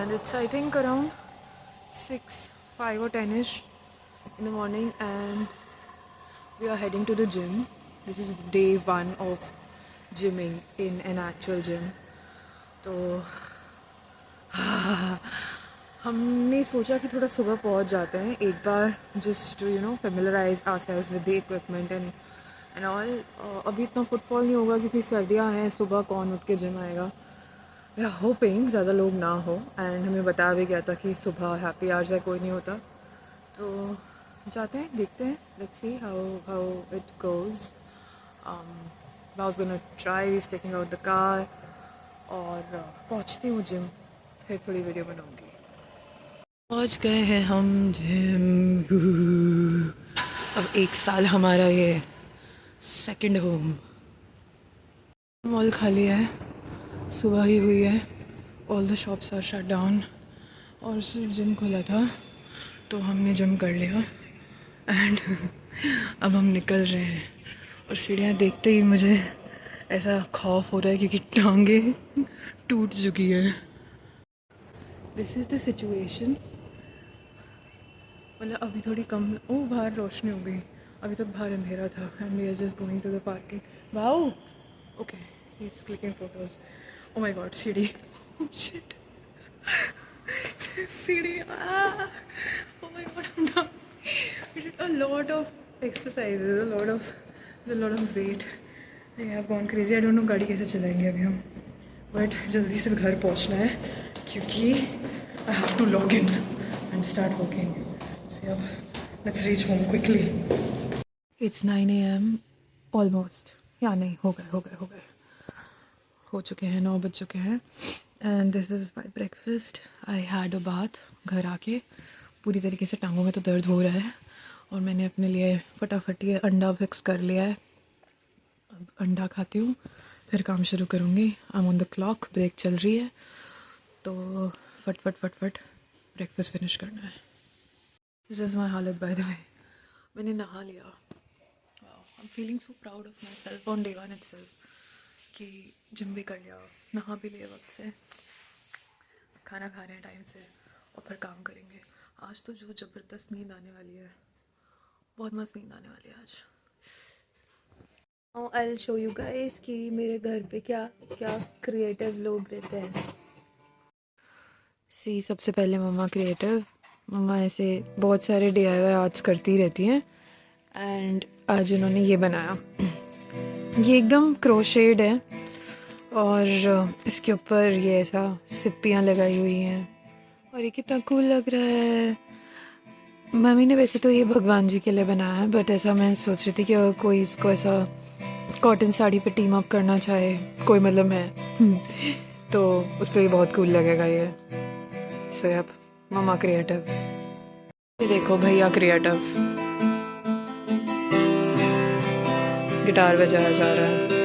and it's I think around 5 or 10ish in the morning, and we are heading to the gym. This is day 1 of gymming in an actual gym. तो हमने सोचा कि थोड़ा सुबह पहुंच जाते हैं एक बार, just to familiarise ourselves with the equipment and all. अभी इतना फुटफॉल नहीं होगा क्योंकि सर्दियां हैं, सुबह कौन उठ के जिम आएगा. वी आर होपिंग ज़्यादा लोग ना हो, एंड हमें बताया भी गया था कि सुबह हैप्पी आवर्स है, कोई नहीं होता. तो जाते हैं, देखते हैं, let's see how it goes. I was gonna try taking out the car और पहुँचती हूँ जिम, फिर थोड़ी वीडियो बनाऊँगी. पहुँच गए हैं हम जिम. अब 1 साल हमारा ये सेकंड होम. मॉल खाली है, सुबह ही हुई है, all the shops are shut down और सिर्फ जिम खुला था, तो हमने जिम कर लिया एंड अब हम निकल रहे हैं. और सीढ़ियाँ देखते ही मुझे ऐसा खौफ हो रहा है क्योंकि टांगे टूट चुकी है. This is the situation. मतलब अभी थोड़ी कम, ओ बाहर रोशनी हो गई, अभी तक बाहर अंधेरा था and we are just going to the parking. Wow, okay, he is clicking photos. Oh my god, सीढ़ी, शिट, सीढ़ी, oh my god, I'm down. We did a lot of exercises, a lot of weight. I have gone crazy. I don't know गाड़ी कैसे चलाएंगे अभी हम, but जल्दी से घर पहुंचना है क्योंकि I have to log in and start working. So अब let's reach home quickly. It's 9 a.m. almost. या नहीं, हो चुके हैं 9 बज चुके हैं. And this is my breakfast. I had a bath. घर आके पूरी तरीके से टांगों में तो दर्द हो रहा है और मैंने अपने लिए फटाफट ये अंडा फिक्स कर लिया है. अब अंडा खाती हूँ, फिर काम शुरू करूँगी. I am on the clock, break चल रही है, तो फट ब्रेकफास्ट फिनिश करना है. दिस इज़ माई हालत बाय द वे. मैंने नहा लिया. I am feeling so proud of my self on day 1 itself कि जिम भी कर लिया, नहा भी लिया वक्त से, खाना खा रहे हैं टाइम से और फिर काम करेंगे. आज तो जो ज़बरदस्त नींद आने वाली है, बहुत मस्त नींद आने वाली है आज. I will show you guys कि मेरे घर पे क्या क्या क्रिएटिव लोग रहते हैं. सी, सबसे पहले मम्मा क्रिएटिव. मम्मा ऐसे बहुत सारे DIY आज करती रहती हैं एंड आज उन्होंने ये बनाया. ये एकदम क्रोशेड है और इसके ऊपर ये ऐसा सिप्पियाँ लगाई हुई हैं और ये कितना कूल लग रहा है. मम्मी ने वैसे तो ये भगवान जी के लिए बनाया है, बट ऐसा मैं सोच रही थी कि अगर कोई इसको ऐसा कॉटन साड़ी पे टीम अप करना चाहे, कोई मतलब है तो उस पर ये बहुत कूल लगेगा ये. सो यप, मम्मा क्रिएटिव. ये देखो भैया क्रिएटिव, गिटार बजाया जा रहा है.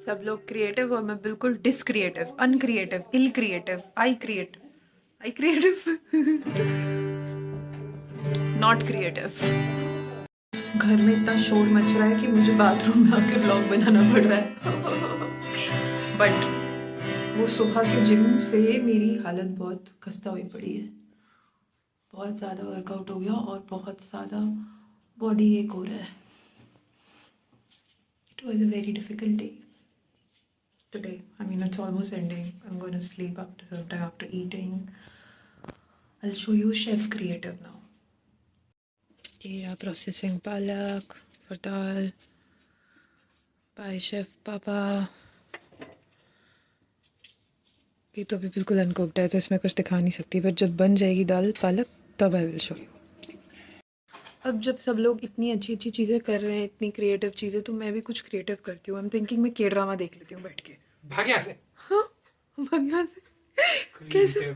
सब लोग क्रिएटिव और मैं बिल्कुल discreative, uncreative, ill creative, I creative not creative. घर में इतना शोर मच रहा है कि मुझे बाथरूम में आके व्लॉग बनाना पड़ रहा है. बट वो सुबह के जिम से मेरी हालत बहुत खस्ता हुई पड़ी है. बहुत ज़्यादा वर्कआउट हो गया और बहुत ज़्यादा बॉडी एक हो रहा है. It was a very difficult day today. I mean, it's almost ending. I'm going to sleep after some time after eating. I'll show you chef creative now. Yeah, processing palak for dal by Chef Papa. ये तो अभी बिल्कुल uncooked है तो इसमें कुछ दिखा नहीं सकती, बट जब बन जाएगी दाल पालक तब आई विल शो यू। अब जब सब लोग इतनी अच्छी अच्छी चीज़ें कर रहे हैं, इतनी क्रिएटिव चीज़ें, तो मैं भी कुछ क्रिएटिव करती हूँ। आई एम थिंकिंग मैं के ड्रामा देख लेती हूँ बैठ के। भाग यहाँ से। हाँ, बढ़िया से। कैसे Creative.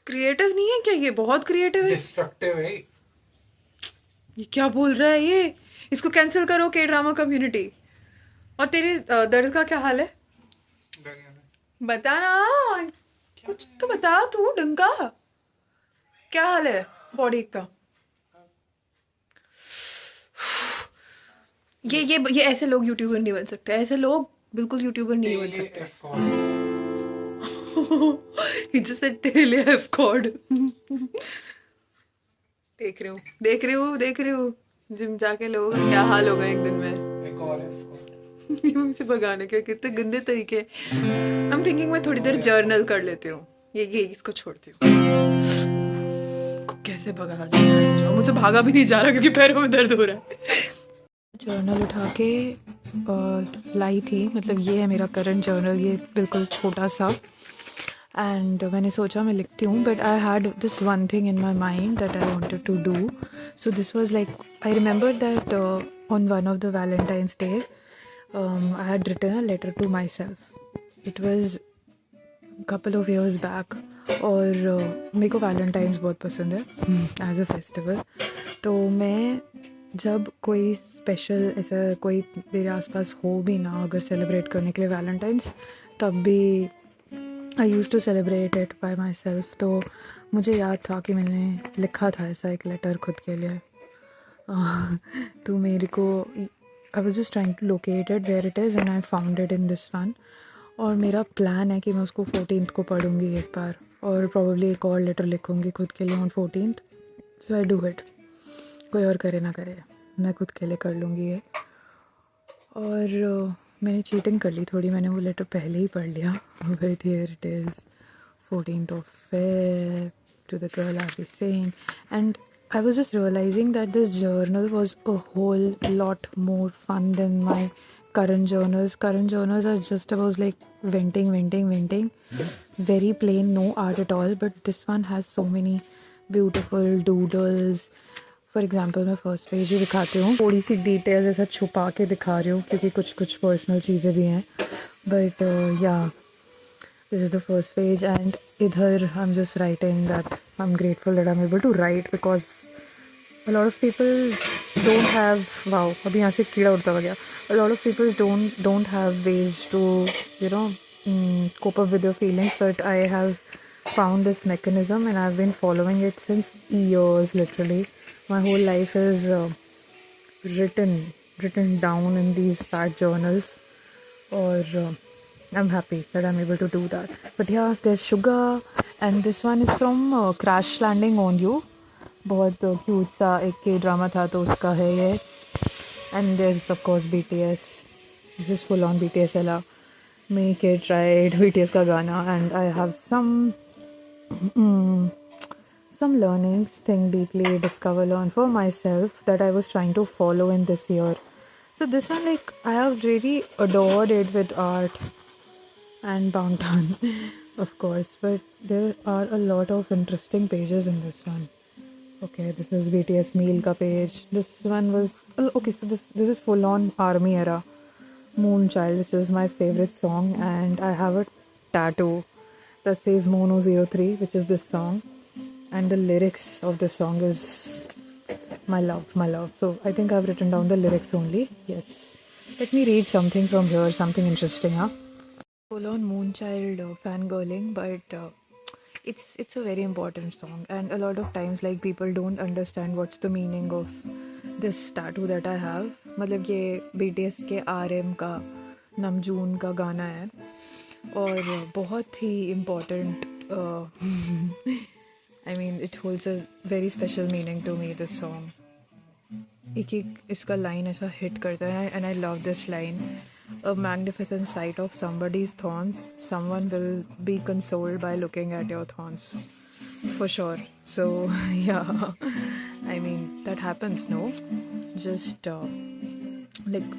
क्रिएटिव नहीं है क्या? ये बहुत क्रिएटिव है। Destructive है। ये क्या बोल रहा है ये? इसको कैंसिल करो के ड्रामा कम्युनिटी। और तेरे दर्द का क्या हाल है? भाग यहाँ से। बता ना, कुछ तो बता तू डंका। क्या हाल है बॉडी का? ये ऐसे लोग यूट्यूबर नहीं बन सकते। ऐसे लोग बिल्कुल यूट्यूबर नहीं बन तेरे सकते। F-call. He just said तेरे लिए F code. देख रही हूँ जिम जाके लोगों का क्या हाल होगा एक दिन में। एक और F-call. मुझे भगाने के कितने गंदे तरीके। I'm thinking मैं थोड़ी देर जर्नल कर लेती हूँ। ये इसको छोड़ती हूँ। कैसे भगा जो मुझसे भागा भी नहीं जा रहा क्योंकि पैरों में दर्द हो रहा है। जर्नल उठा के लाई थी, मतलब ये है मेरा करंट जर्नल, ये बिल्कुल छोटा सा। एंड मैंने सोचा मैं लिखती हूँ, but I had this one thing in my mind that I wanted to do. So this was like, I remember that on one of the Valentine's Day I had written a letter to myself. It was couple of years back. और मेरे को Valentine's बहुत पसंद है as a festival. तो मैं जब कोई स्पेशल ऐसा कोई मेरे आसपास हो भी ना अगर सेलिब्रेट करने के लिए वैलेंटाइंस, तब भी I used to celebrate it by myself. तो मुझे याद था कि मैंने लिखा था ऐसा एक लेटर खुद के लिए. तो मेरे को I was just trying to locate it where it is and I found it in this one. और मेरा प्लान है कि मैं उसको 14th को पढ़ूंगी एक बार, और प्रॉब्ली एक और लेटर लिखूंगी खुद के लिए on 14th. So I do it. कोई और करे ना करे, मैं खुद के लिए कर लूँगी ये. और मैंने चीटिंग कर ली थोड़ी, मैंने वो लेटर पहले ही पढ़ लिया. But here it is 14th of Feb to the girl I was saying. And I was just realizing that this journal was a whole lot more fun than my current journals. Current journals are just about like venting. Very plain, no art at all. But this one has so many beautiful doodles. For example मैं first page ही दिखाती हूँ. थोड़ी सी details ऐसा छुपा के दिखा रही हूँ क्योंकि कुछ पर्सनल चीज़ें भी हैं. बट या this is the first page, and idhar I'm just writing that I'm grateful that I'm able to write, because a lot of people don't have, wow, abhi yahan se कीड़ा उड़ता हुआ गया. A lot of people don't have ways to, you know, cope up with their feelings, but I have found this mechanism and I've been following it since years. Literally my whole life is written down in these fat journals, or I'm happy that I'm able to do that. But yeah, there's Sugar, and this one is from Crash Landing on You. बहुत cute सा एक के drama था तो उसका है ये. And there's of course BTS. This is full on BTS era. Make It Right, BTS का गाना. And I have some learnings, think deeply, discover, learn for myself that I was trying to follow in this year. So this one, like, I have really adored it with art and Bangtan, of course, but there are a lot of interesting pages in this one. Okay, this is BTS meal ka page. This one was okay. So this is full on army era. Moonchild, which is my favorite song, and I have a tattoo that says Mono03, which is this song, and the lyrics of this song is my love. So I think I've written down the lyrics only. Yes. Let me read something from here, something interesting, huh? Full on Moonchild fangirling, but it's a very important song, and a lot of times like people don't understand what's the meaning of this tattoo that I have. मतलब ये BTS के RM का नमजून का गाना है और बहुत ही important. I mean, it holds a very special meaning to me, this song. एक इसका लाइन ऐसा हिट करता है, and I love this line. A magnificent sight of somebody's thorns, someone will be consoled by looking at your thorns. For sure. So yeah, I mean that happens, no? Just like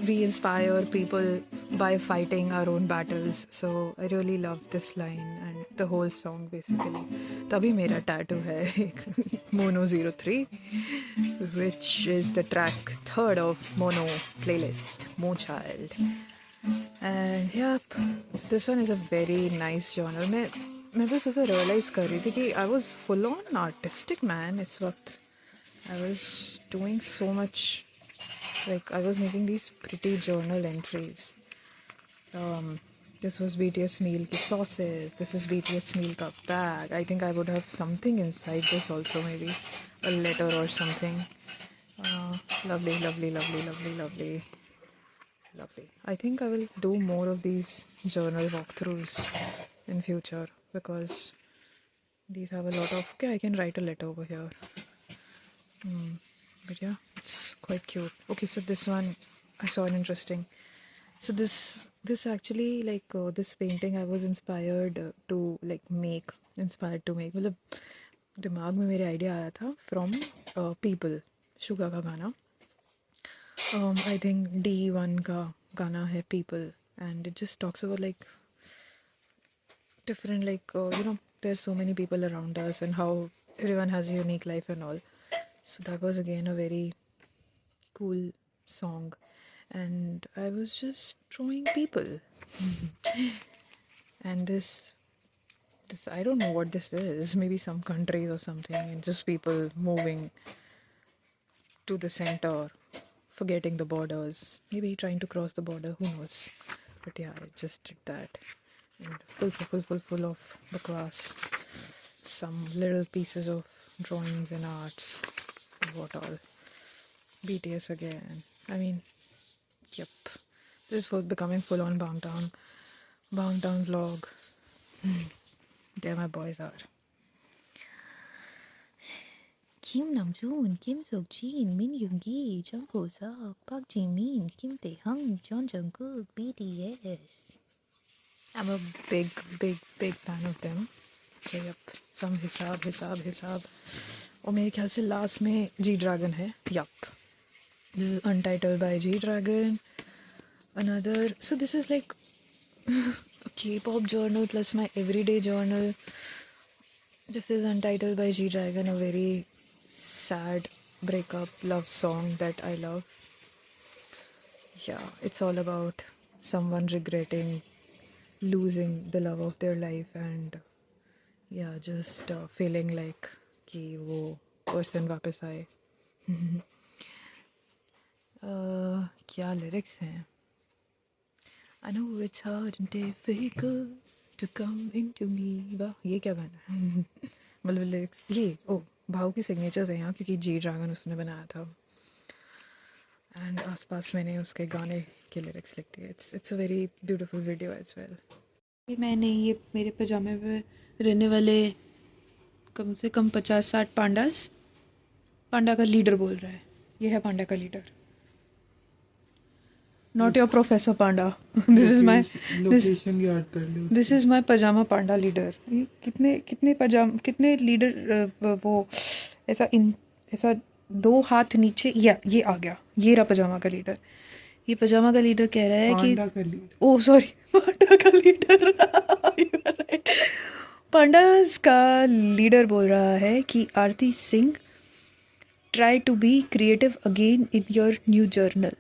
we inspire people by fighting our own battles. So I really love this line and the whole song basically. तभी मेरा tattoo है एक Mono 03, which is the track third of Mono playlist, Mo Child. And yep, so this one is a very nice genre. मैं बस ऐसा realize कर रही थी कि I was full on artistic man इस वक्त. I was doing so much, like I was making these pretty journal entries. This was BTS meal ki sauces, this is BTS meal ka bag. I think I would have something inside this also, maybe a letter or something. Lovely, lovely, lovely, lovely, lovely, lovely. I think I will do more of these journal walkthroughs in future because these have a lot of, okay, I can write a letter over here. But yeah, it's quite cute. Okay, so this one I saw an interesting. So this actually, like this painting I was inspired to make. मतलब दिमाग में मेरे idea आया था from People, Suga का गाना. I think D1 का गाना है People, and it just talks about like different there's so many people around us and how everyone has a unique life and all. So that was again a very cool song, and I was just drawing people. And this I don't know what this is, maybe some countries or something, and just people moving to the center, forgetting the borders, maybe trying to cross the border, who knows. But yeah, I just did that, and full of bakwas, some little pieces of drawings and arts. What all? BTS again. I mean, yep. This is becoming full on Bangtan vlog. There my boys are. Kim Namjoon, Kim Seokjin, Min Yoongi, Jungkook, Park Jimin, Kim Taehyung, Jeon Jungkook, BTS. I'm a big fan of them. So yep, some हिसाब. और मेरे ख्याल से last में G-Dragon है. Yup. This is Untitled by G-Dragon. Another. So this is like a K-pop journal plus my everyday journal. This is Untitled by G-Dragon, a very sad breakup love song that I love. Yeah, it's all about someone regretting losing the love of their life and yeah, just feeling like कि वो person वापस आए. क्या lyrics हैं? I know it's hard and difficult to come into me. वाह, ये क्या गाना है? मतलब लिरिक्स ये भाव की सिग्नेचर्स हैं यहाँ, क्योंकि G-Dragon उसने बनाया था. एंड आसपास मैंने उसके गाने के लिरिक्स लिख दिए. It's a very beautiful video as well. मैंने ये मेरे पजामे पे रहने वाले कम से कम 50-60 पांडा का लीडर बोल रहा है. ये है पांडा का leader. Not your professor panda. This is my location याद कर लो. This is my pyjama panda leader. ये कितने लीडर वो ऐसा 2 हाथ नीचे. ये आ गया. ये रहा पजामा का लीडर. ये पजामा का लीडर कह रहा है कि ओह सॉरी, पांडा का लीडर. पांडास का लीडर बोल रहा है कि Aarti Singh, try to be creative again in your new journal.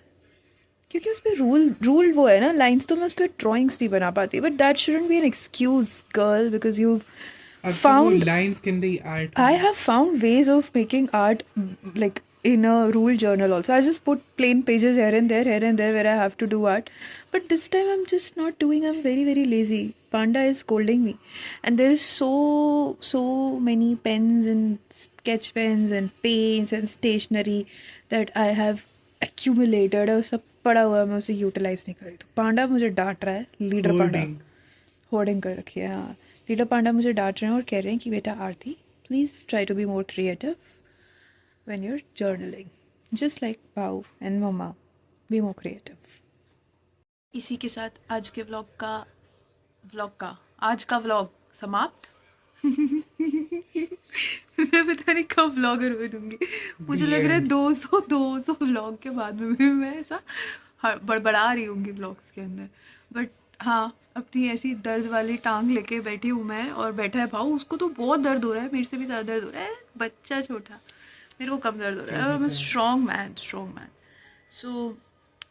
क्योंकि उस पर रूल वो है ना, लाइंस तो मैं उस पर ड्राइंग्स नहीं बना पाती. But that shouldn't be an excuse girl, because you found lines can be art. I have found ways of making art like in a rule journal also. I just put plain pages here and there where I have to do art. But this time I'm just not doing. I'm very lazy. Panda is scolding me. And there is so many pens and sketch pens and paints and stationery that I have accumulated. और सब पड़ा हुआ है, मैं उसे utilise नहीं कर रही. तो पांडा मुझे डांट रहा है. लीडर पांडा होर्डिंग कर रखी है. हाँ, लीडर पांडा मुझे डांट रहे हैं और कह रहे हैं कि बेटा Aarti, please try to be more creative when you are journaling, just like भाऊ and mama, be more creative. इसी के साथ आज के आज का व्लॉग समाप्त. मैं पता नहीं कब व्लॉगर बनूंगी. मुझे लग रहा है 200 व्लॉग के बाद में मैं ऐसा बड़बड़ा रही होंगी व्लॉग्स के अंदर, बट हाँ अपनी ऐसी दर्द वाली टांग लेके बैठी हूँ मैं, और बैठा है भाऊ, उसको तो बहुत दर्द हो रहा है, मेरे से भी ज़्यादा दर्द हो रहा है, बच्चा छोटा, मेरे को कम दर्द हो रहा है, I am strong man, strong man. So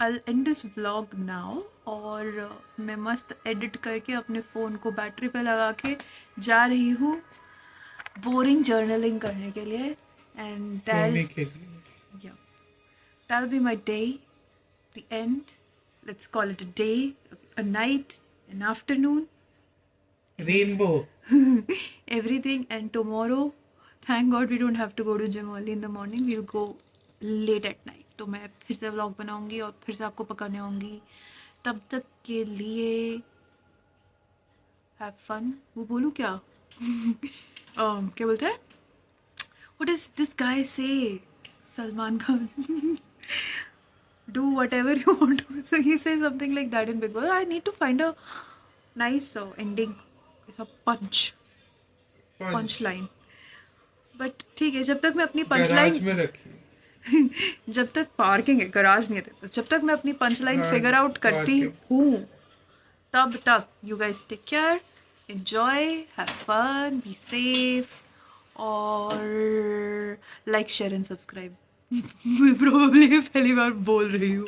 I and this vlog now, और मैं मस्त एडिट करके अपने फ़ोन को बैटरी पे लगा के जा रही हूँ बोरिंग जर्नलिंग करने के लिए, एंड सोने के लिए। yeah, that'll be my day, the end. Let's call it a day, a night, an afternoon, rainbow. everything. And tomorrow, thank God we don't have to go to gym early in the morning. We'll go late at night. तो मैं फिर से vlog बनाऊंगी और फिर से आपको पकाने आऊंगी। तब तक के लिए have fun। वो बोलूँ क्या? क्या बोलते हैं? What does this guy say? Salman Khan. Do whatever you want to. So he says something like that in Big Boss. I need to find a nice ending. It's a punch line. But ठीक है, जब तक मैं अपनी पंच garage line में रखी। जब तक पार्किंग है, गराज नहीं है, जब तक मैं अपनी पंच लाइन हाँ, फिगर आउट करती हूँ, तब तक you guys take care, enjoy, have fun, be safe, और लाइक शेयर एंड सब्सक्राइब। मैं प्रोबेबली पहली बार बोल रही हूँ,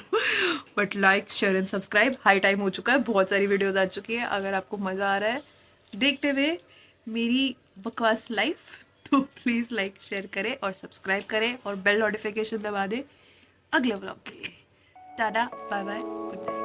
but like share and subscribe. High time हो चुका है, बहुत सारी वीडियोस आ चुकी है। अगर आपको मज़ा आ रहा है देखते हुए मेरी बकवास लाइफ, तो प्लीज़ लाइक शेयर करें और सब्सक्राइब करें और बेल नोटिफिकेशन दबा दें अगले व्लॉग के लिए। Tata, bye bye, good night.